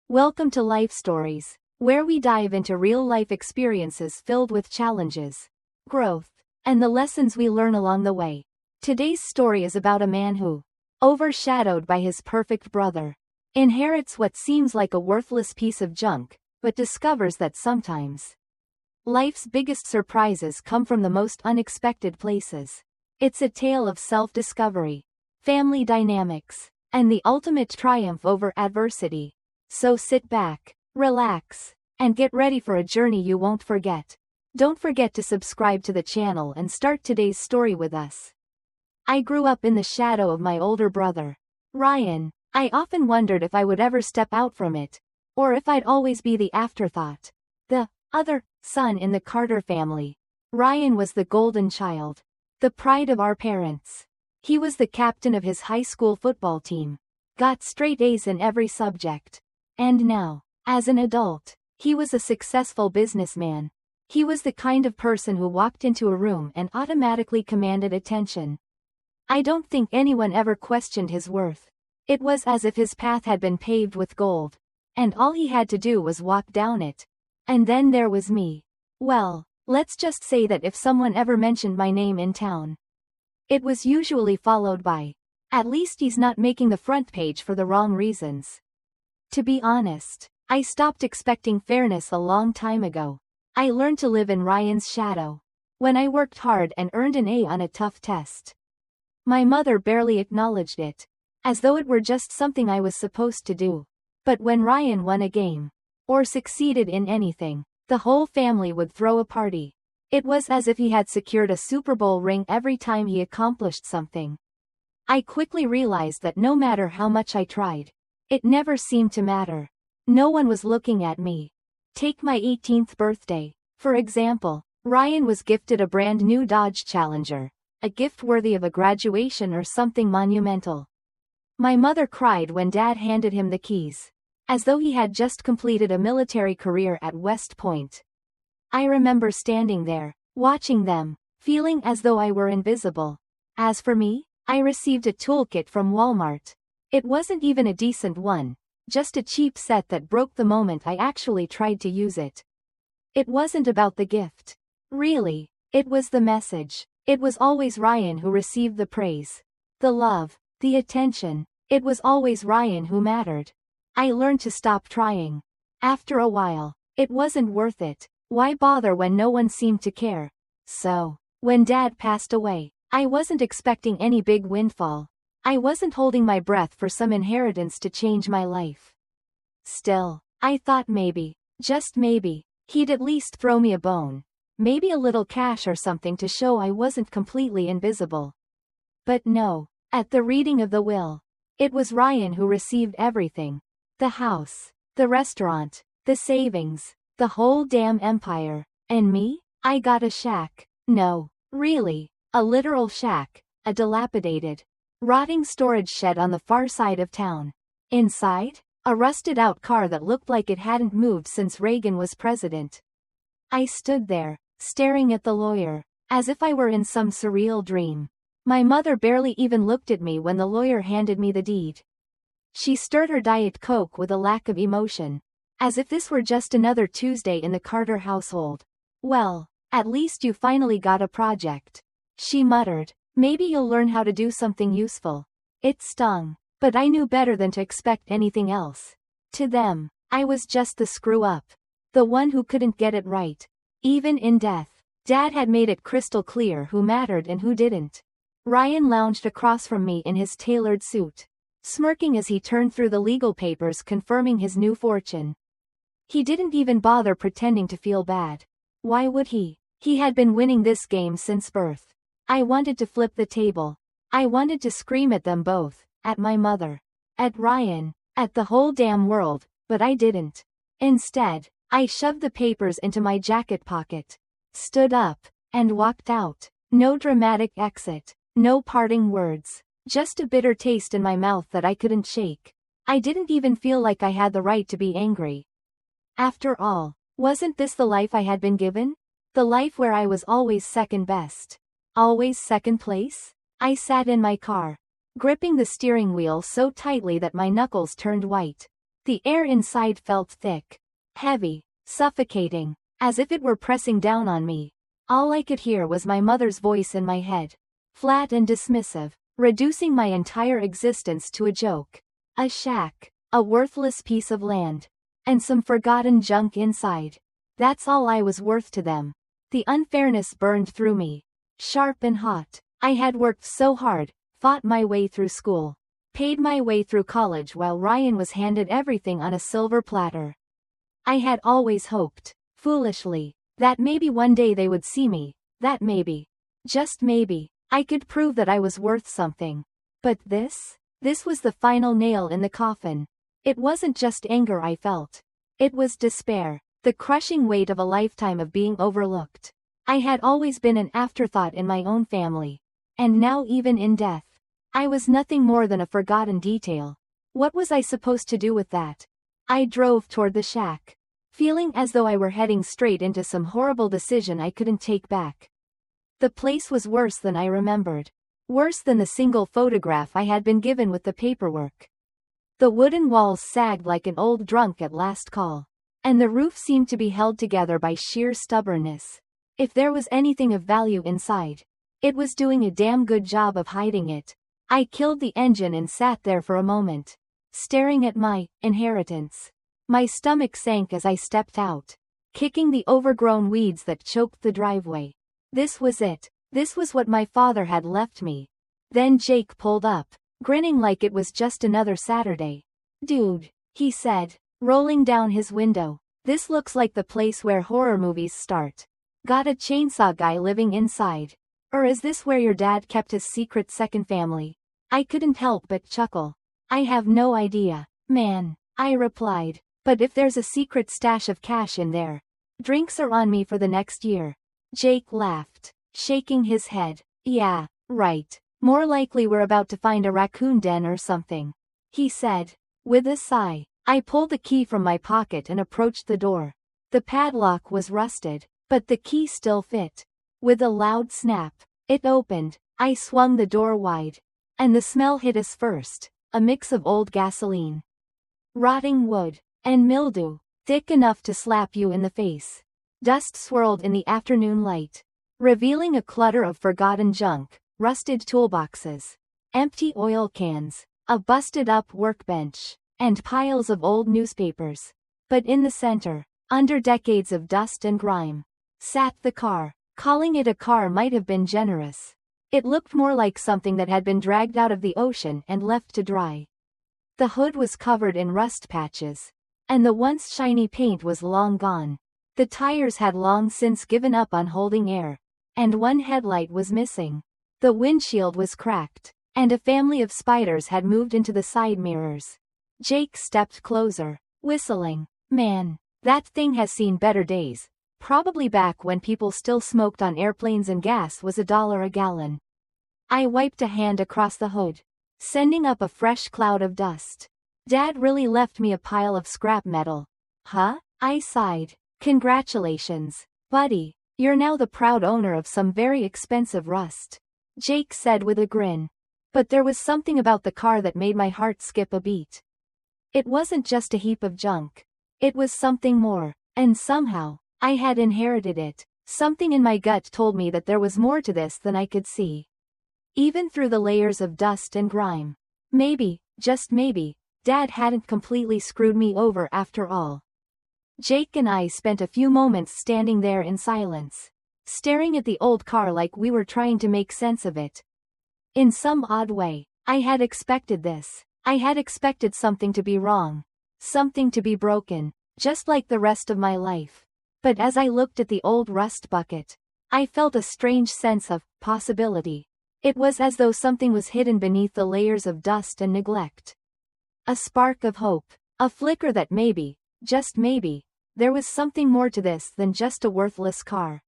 Welcome to Life Stories, where we dive into real-life experiences filled with challenges, growth, and the lessons we learn along the way. Today's story is about a man who, overshadowed by his perfect brother, inherits what seems like a worthless piece of junk, but discovers that sometimes life's biggest surprises come from the most unexpected places. It's a tale of self-discovery, family dynamics, and the ultimate triumph over adversity. So sit back, relax, and get ready for a journey you won't forget. Don't forget to subscribe to the channel and start today's story with us. I grew up in the shadow of my older brother, Ryan. I often wondered if I would ever step out from it, or if I'd always be the afterthought, the other son in the Carter family. Ryan was the golden child, the pride of our parents. He was the captain of his high school football team, got straight A's in every subject. And now, as an adult, he was a successful businessman. He was the kind of person who walked into a room and automatically commanded attention. I don't think anyone ever questioned his worth. It was as if his path had been paved with gold, and all he had to do was walk down it. And then there was me. Well, let's just say that if someone ever mentioned my name in town, it was usually followed by, "At least he's not making the front page for the wrong reasons." To be honest, I stopped expecting fairness a long time ago. I learned to live in Ryan's shadow. When I worked hard and earned an A on a tough test, my mother barely acknowledged it, as though it were just something I was supposed to do. But when Ryan won a game, or succeeded in anything, the whole family would throw a party. It was as if he had secured a Super Bowl ring every time he accomplished something. I quickly realized that no matter how much I tried, it never seemed to matter. No one was looking at me. Take my 18th birthday, for example. Ryan was gifted a brand new Dodge Challenger, a gift worthy of a graduation or something monumental. My mother cried when Dad handed him the keys, as though he had just completed a military career at West Point. I remember standing there, watching them, feeling as though I were invisible. As for me, I received a toolkit from Walmart. It wasn't even a decent one, just a cheap set that broke the moment I actually tried to use it. It wasn't about the gift. Really, it was the message. It was always Ryan who received the praise, the love, the attention. It was always Ryan who mattered. I learned to stop trying. After a while, it wasn't worth it. Why bother when no one seemed to care? So, when Dad passed away, I wasn't expecting any big windfall. I wasn't holding my breath for some inheritance to change my life. Still, I thought maybe, just maybe, he'd at least throw me a bone. Maybe a little cash or something to show I wasn't completely invisible. But no, at the reading of the will, it was Ryan who received everything. The house, the restaurant, the savings, the whole damn empire. And me? I got a shack. No, really, a literal shack, a dilapidated, rotting storage shed on the far side of town. Inside, a rusted-out car that looked like it hadn't moved since Reagan was president. I stood there, staring at the lawyer, as if I were in some surreal dream. My mother barely even looked at me when the lawyer handed me the deed. She stirred her Diet Coke with a lack of emotion, as if this were just another Tuesday in the Carter household. "Well, at least you finally got a project," she muttered. "Maybe you'll learn how to do something useful." It stung, but I knew better than to expect anything else. To them, I was just the screw-up, the one who couldn't get it right. Even in death, Dad had made it crystal clear who mattered and who didn't. Ryan lounged across from me in his tailored suit, smirking as he turned through the legal papers confirming his new fortune. He didn't even bother pretending to feel bad. Why would he? He had been winning this game since birth. I wanted to flip the table. I wanted to scream at them both, at my mother, at Ryan, at the whole damn world, but I didn't. Instead, I shoved the papers into my jacket pocket, stood up, and walked out. No dramatic exit, no parting words, just a bitter taste in my mouth that I couldn't shake. I didn't even feel like I had the right to be angry. After all, wasn't this the life I had been given? The life where I was always second best. Always second place? I sat in my car, gripping the steering wheel so tightly that my knuckles turned white. The air inside felt thick, heavy, suffocating, as if it were pressing down on me. All I could hear was my mother's voice in my head, flat and dismissive, reducing my entire existence to a joke. A shack, a worthless piece of land, and some forgotten junk inside. That's all I was worth to them. The unfairness burned through me, sharp and hot. I had worked so hard, fought my way through school, paid my way through college while Ryan was handed everything on a silver platter. I had always hoped, foolishly, that maybe one day they would see me, that maybe, just maybe, I could prove that I was worth something. But this was the final nail in the coffin. It wasn't just anger I felt. It was despair, the crushing weight of a lifetime of being overlooked. I had always been an afterthought in my own family. And now even in death, I was nothing more than a forgotten detail. What was I supposed to do with that? I drove toward the shack, feeling as though I were heading straight into some horrible decision I couldn't take back. The place was worse than I remembered. Worse than the single photograph I had been given with the paperwork. The wooden walls sagged like an old drunk at last call, and the roof seemed to be held together by sheer stubbornness. If there was anything of value inside, it was doing a damn good job of hiding it. I killed the engine and sat there for a moment, staring at my inheritance. My stomach sank as I stepped out, kicking the overgrown weeds that choked the driveway. This was it. This was what my father had left me. Then Jake pulled up, grinning like it was just another Saturday. "Dude," he said, rolling down his window, "this looks like the place where horror movies start. Got a chainsaw guy living inside. Or is this where your dad kept his secret second family?" I couldn't help but chuckle. "I have no idea, man," I replied, "but if there's a secret stash of cash in there, drinks are on me for the next year." Jake laughed, shaking his head. "Yeah, right. More likely we're about to find a raccoon den or something," he said, with a sigh. I pulled the key from my pocket and approached the door. The padlock was rusted, but the key still fit. With a loud snap, it opened. I swung the door wide, and the smell hit us first, a mix of old gasoline, rotting wood, and mildew, thick enough to slap you in the face. Dust swirled in the afternoon light, revealing a clutter of forgotten junk, rusted toolboxes, empty oil cans, a busted-up workbench, and piles of old newspapers. But in the center, under decades of dust and grime, sat the car. Calling it a car might have been generous. It looked more like something that had been dragged out of the ocean and left to dry. The hood was covered in rust patches, and the once shiny paint was long gone. The tires had long since given up on holding air, and one headlight was missing. The windshield was cracked, and a family of spiders had moved into the side mirrors. Jake stepped closer, whistling. "Man, that thing has seen better days. Probably back when people still smoked on airplanes and gas was $1 a gallon." I wiped a hand across the hood, sending up a fresh cloud of dust. "Dad really left me a pile of scrap metal." "Huh?" I sighed. "Congratulations, buddy. You're now the proud owner of some very expensive rust," Jake said with a grin. But there was something about the car that made my heart skip a beat. It wasn't just a heap of junk. It was something more, and somehow, I had inherited it. Something in my gut told me that there was more to this than I could see. Even through the layers of dust and grime. Maybe, just maybe, Dad hadn't completely screwed me over after all. Jake and I spent a few moments standing there in silence, staring at the old car like we were trying to make sense of it. In some odd way, I had expected this. I had expected something to be wrong. Something to be broken, just like the rest of my life. But as I looked at the old rust bucket, I felt a strange sense of possibility. It was as though something was hidden beneath the layers of dust and neglect. A spark of hope, a flicker that maybe, just maybe, there was something more to this than just a worthless car.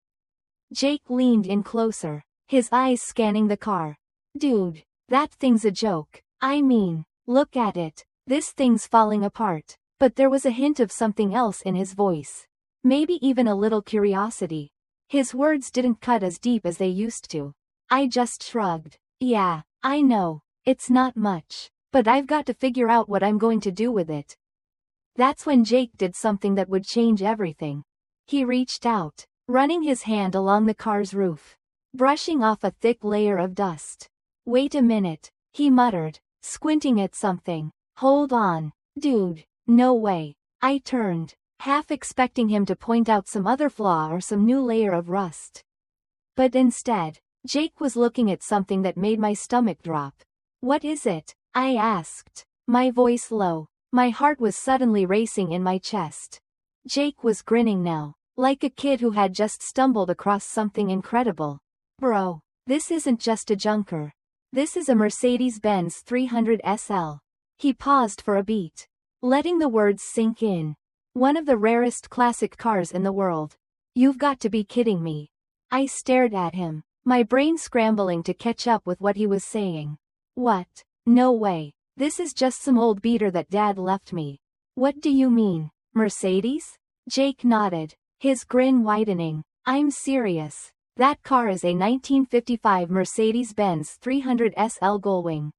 Jake leaned in closer, his eyes scanning the car. "Dude, that thing's a joke. I mean, look at it. This thing's falling apart." But there was a hint of something else in his voice. Maybe even a little curiosity. His words didn't cut as deep as they used to. I just shrugged. "Yeah, I know. It's not much. But I've got to figure out what I'm going to do with it." That's when Jake did something that would change everything. He reached out, running his hand along the car's roof, brushing off a thick layer of dust. "Wait a minute," he muttered, squinting at something. "Hold on, dude, no way." I turned, half expecting him to point out some other flaw or some new layer of rust. But instead, Jake was looking at something that made my stomach drop. "What is it?" I asked, my voice low. My heart was suddenly racing in my chest. Jake was grinning now, like a kid who had just stumbled across something incredible. "Bro, this isn't just a junker. This is a Mercedes-Benz 300 SL. He paused for a beat, letting the words sink in. "One of the rarest classic cars in the world. You've got to be kidding me." I stared at him, my brain scrambling to catch up with what he was saying. "What? No way. This is just some old beater that Dad left me." "What do you mean, Mercedes?" Jake nodded, his grin widening. "I'm serious. That car is a 1955 Mercedes-Benz 300 SL Gullwing.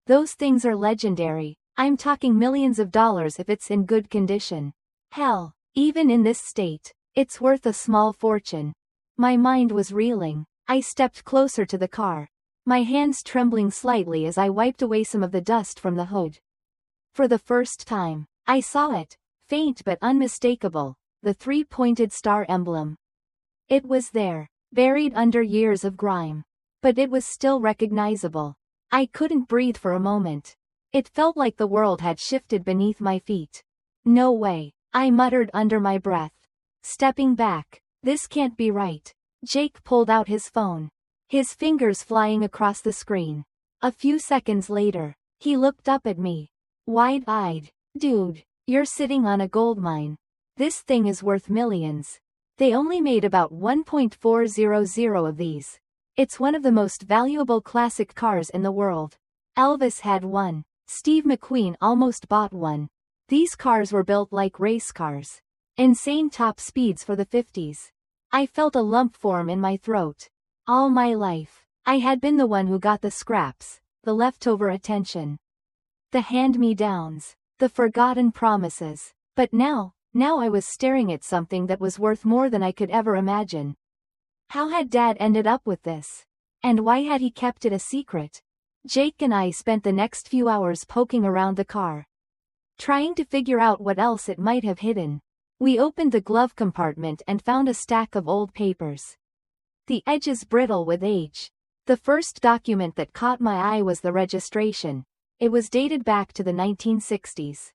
Those things are legendary. I'm talking millions of dollars if it's in good condition. Hell, even in this state, it's worth a small fortune." My mind was reeling. I stepped closer to the car, my hands trembling slightly as I wiped away some of the dust from the hood. For the first time, I saw it, faint but unmistakable, the three-pointed star emblem. It was there, buried under years of grime. But it was still recognizable. I couldn't breathe for a moment. It felt like the world had shifted beneath my feet. "No way," I muttered under my breath, stepping back. "This can't be right." Jake pulled out his phone, his fingers flying across the screen. A few seconds later, he looked up at me, wide-eyed. "Dude, you're sitting on a goldmine. This thing is worth millions. They only made about 1.400 of these. It's one of the most valuable classic cars in the world. Elvis had one. Steve McQueen almost bought one. These cars were built like race cars. Insane top speeds for the 50s. I felt a lump form in my throat. All my life, I had been the one who got the scraps, the leftover attention. The hand-me-downs, the forgotten promises. But now I was staring at something that was worth more than I could ever imagine. How had Dad ended up with this? And why had he kept it a secret? Jake and I spent the next few hours poking around the car, trying to figure out what else it might have hidden. We opened the glove compartment and found a stack of old papers, the edges brittle with age. The first document that caught my eye was the registration. It was dated back to the 1960s.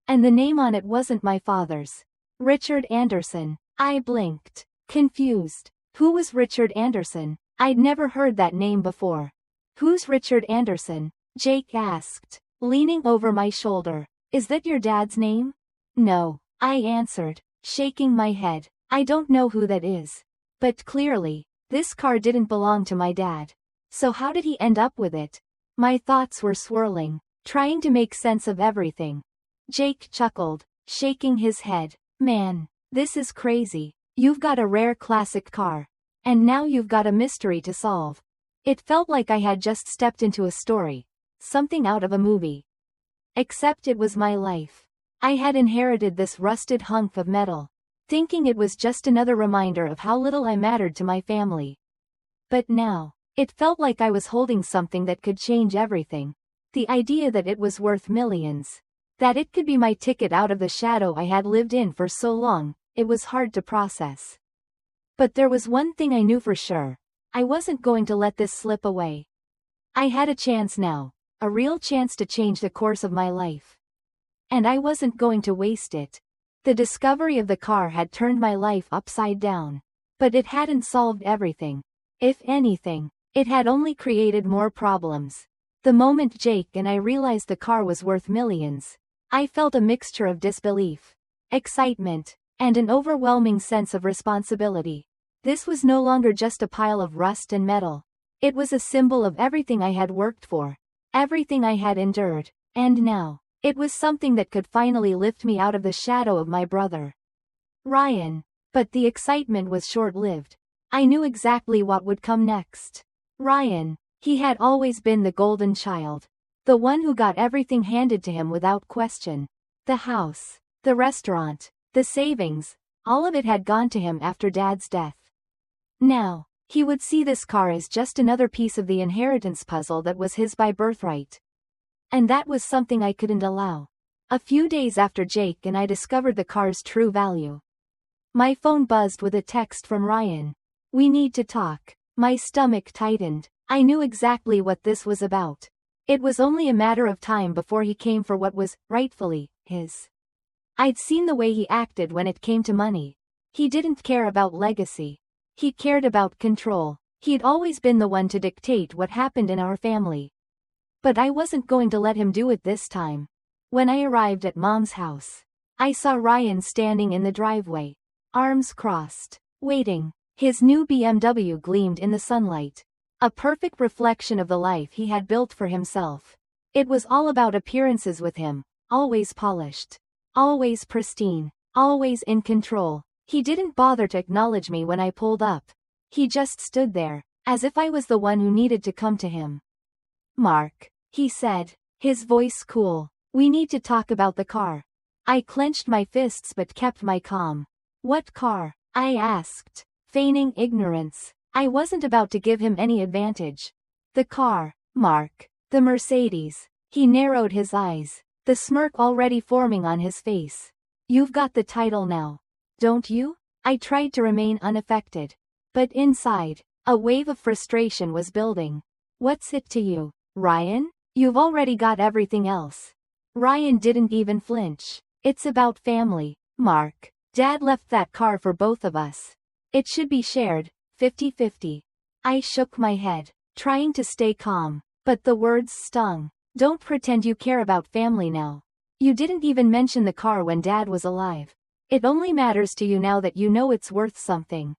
And the name on it wasn't my father's. Richard Anderson. I blinked, confused. Who was Richard Anderson? I'd never heard that name before. "Who's Richard Anderson?" Jake asked, leaning over my shoulder. "Is that your dad's name?" "No," I answered, shaking my head. "I don't know who that is. But clearly, this car didn't belong to my dad. So how did he end up with it?" My thoughts were swirling, trying to make sense of everything. Jake chuckled, shaking his head. "Man, this is crazy. You've got a rare classic car. And now you've got a mystery to solve." It felt like I had just stepped into a story, something out of a movie. Except it was my life. I had inherited this rusted hunk of metal, thinking it was just another reminder of how little I mattered to my family. But now, it felt like I was holding something that could change everything. The idea that it was worth millions, that it could be my ticket out of the shadow I had lived in for so long, it was hard to process. But there was one thing I knew for sure. I wasn't going to let this slip away. I had a chance now, a real chance to change the course of my life. And I wasn't going to waste it. The discovery of the car had turned my life upside down. But it hadn't solved everything. If anything, it had only created more problems. The moment Jake and I realized the car was worth millions, I felt a mixture of disbelief, excitement, and an overwhelming sense of responsibility. This was no longer just a pile of rust and metal. It was a symbol of everything I had worked for, everything I had endured, and now, it was something that could finally lift me out of the shadow of my brother, Ryan. But the excitement was short-lived. I knew exactly what would come next. Ryan, he had always been the golden child, the one who got everything handed to him without question. The house, the restaurant, the savings, all of it had gone to him after Dad's death. Now, he would see this car as just another piece of the inheritance puzzle that was his by birthright. And that was something I couldn't allow. A few days after Jake and I discovered the car's true value, my phone buzzed with a text from Ryan. "We need to talk." My stomach tightened. I knew exactly what this was about. It was only a matter of time before he came for what was, rightfully, his. I'd seen the way he acted when it came to money. He didn't care about legacy. He cared about control. He'd always been the one to dictate what happened in our family. But I wasn't going to let him do it this time. When I arrived at Mom's house, I saw Ryan standing in the driveway, arms crossed, waiting. His new BMW gleamed in the sunlight, a perfect reflection of the life he had built for himself. It was all about appearances with him, always polished, always pristine, always in control. He didn't bother to acknowledge me when I pulled up. He just stood there, as if I was the one who needed to come to him. "Mark," he said, his voice cool, "we need to talk about the car." I clenched my fists but kept my calm. "What car?" I asked, feigning ignorance. I wasn't about to give him any advantage. "The car, Mark. The Mercedes." He narrowed his eyes, the smirk already forming on his face. "You've got the title now, don't you?" I tried to remain unaffected. But inside, a wave of frustration was building. "What's it to you, Ryan? You've already got everything else." Ryan didn't even flinch. "It's about family, Mark. Dad left that car for both of us. It should be shared, 50-50. I shook my head, trying to stay calm, but the words stung. "Don't pretend you care about family now. You didn't even mention the car when Dad was alive. It only matters to you now that you know it's worth something."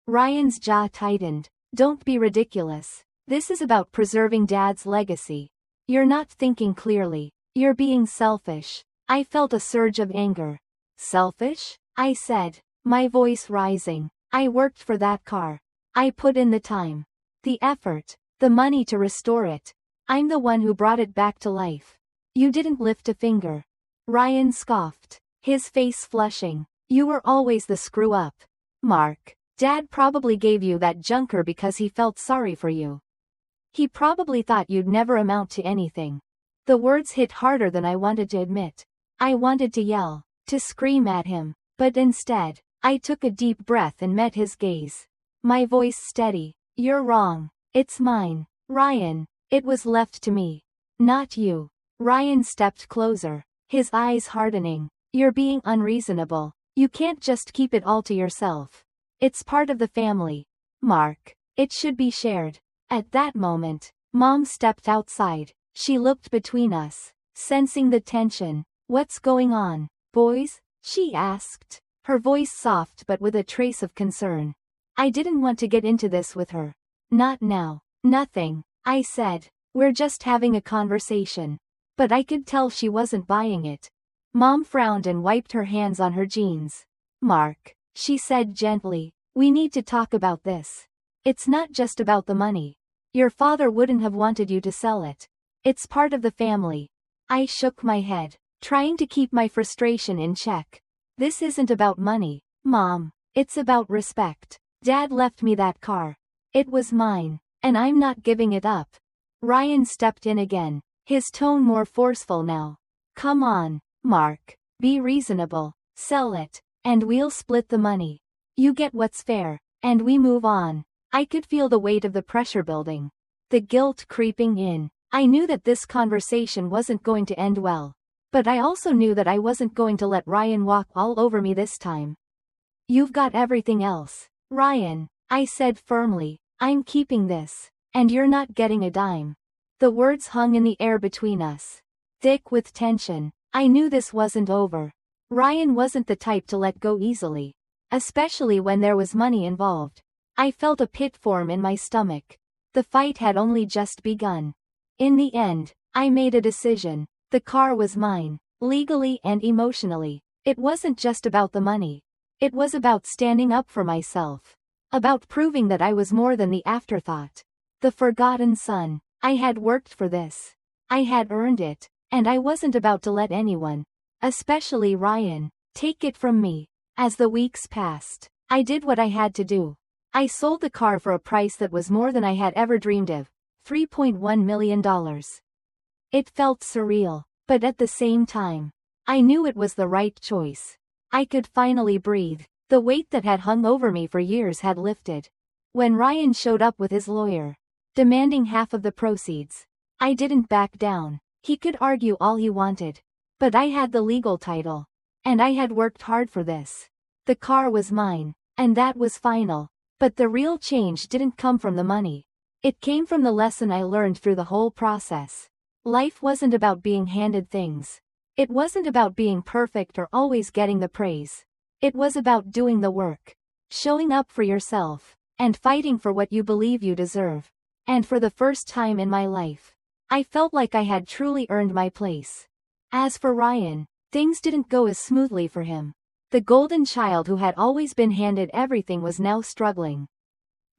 Ryan's jaw tightened. "Don't be ridiculous. This is about preserving Dad's legacy. You're not thinking clearly. You're being selfish." I felt a surge of anger. "Selfish?" I said, my voice rising. "I worked for that car. I put in the time, the effort, the money to restore it. I'm the one who brought it back to life. You didn't lift a finger." Ryan scoffed, his face flushing. "You were always the screw-up, Mark. Dad probably gave you that junker because he felt sorry for you. He probably thought you'd never amount to anything." The words hit harder than I wanted to admit. I wanted to yell, to scream at him, but instead, I took a deep breath and met his gaze. My voice steady. "You're wrong. It's mine, Ryan. It was left to me, not you." Ryan stepped closer, his eyes hardening. "You're being unreasonable. You can't just keep it all to yourself. It's part of the family, Mark. It should be shared." At that moment, Mom stepped outside. She looked between us, sensing the tension. "What's going on, boys?" she asked, her voice soft but with a trace of concern. I didn't want to get into this with her. "Not now." "Nothing," I said. "We're just having a conversation." But I could tell she wasn't buying it. Mom frowned and wiped her hands on her jeans. "Mark," she said gently, "we need to talk about this. It's not just about the money. Your father wouldn't have wanted you to sell it. It's part of the family." I shook my head, trying to keep my frustration in check. "This isn't about money, Mom. It's about respect. Dad left me that car. It was mine, and I'm not giving it up." Ryan stepped in again, his tone more forceful now. "Come on, Mark. Be reasonable. Sell it, and we'll split the money. You get what's fair, and we move on." I could feel the weight of the pressure building, the guilt creeping in. I knew that this conversation wasn't going to end well. But I also knew that I wasn't going to let Ryan walk all over me this time. "You've got everything else, Ryan," I said firmly. "I'm keeping this, and you're not getting a dime." The words hung in the air between us, thick with tension. I knew this wasn't over. Ryan wasn't the type to let go easily, especially when there was money involved. I felt a pit form in my stomach. The fight had only just begun. In the end, I made a decision. The car was mine, legally and emotionally. It wasn't just about the money. It was about standing up for myself. About proving that I was more than the afterthought, the forgotten son. I had worked for this. I had earned it, and I wasn't about to let anyone, Especially Ryan. Take it from me. As the weeks passed, I did what I had to do. I sold the car for a price that was more than I had ever dreamed of, $3.1 million. It felt surreal, but at the same time, I knew it was the right choice. I could finally breathe. The weight that had hung over me for years had lifted. When Ryan showed up with his lawyer, demanding half of the proceeds, I didn't back down. He could argue all he wanted, but I had the legal title, and I had worked hard for this. The car was mine, and that was final. But the real change didn't come from the money. It came from the lesson I learned through the whole process. Life wasn't about being handed things. It wasn't about being perfect or always getting the praise. It was about doing the work, showing up for yourself, and fighting for what you believe you deserve. And for the first time in my life, I felt like I had truly earned my place. As for Ryan, things didn't go as smoothly for him. The golden child who had always been handed everything was now struggling.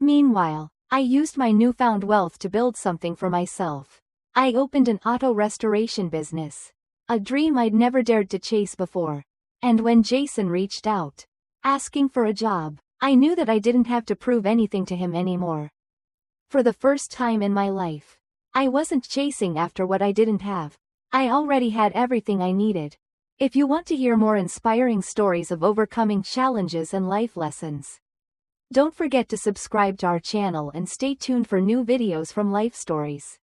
Meanwhile, I used my newfound wealth to build something for myself. I opened an auto restoration business, a dream I'd never dared to chase before. And when Jason reached out, asking for a job, I knew that I didn't have to prove anything to him anymore. For the first time in my life, I wasn't chasing after what I didn't have. I already had everything I needed. If you want to hear more inspiring stories of overcoming challenges and life lessons, don't forget to subscribe to our channel and stay tuned for new videos from Life Stories.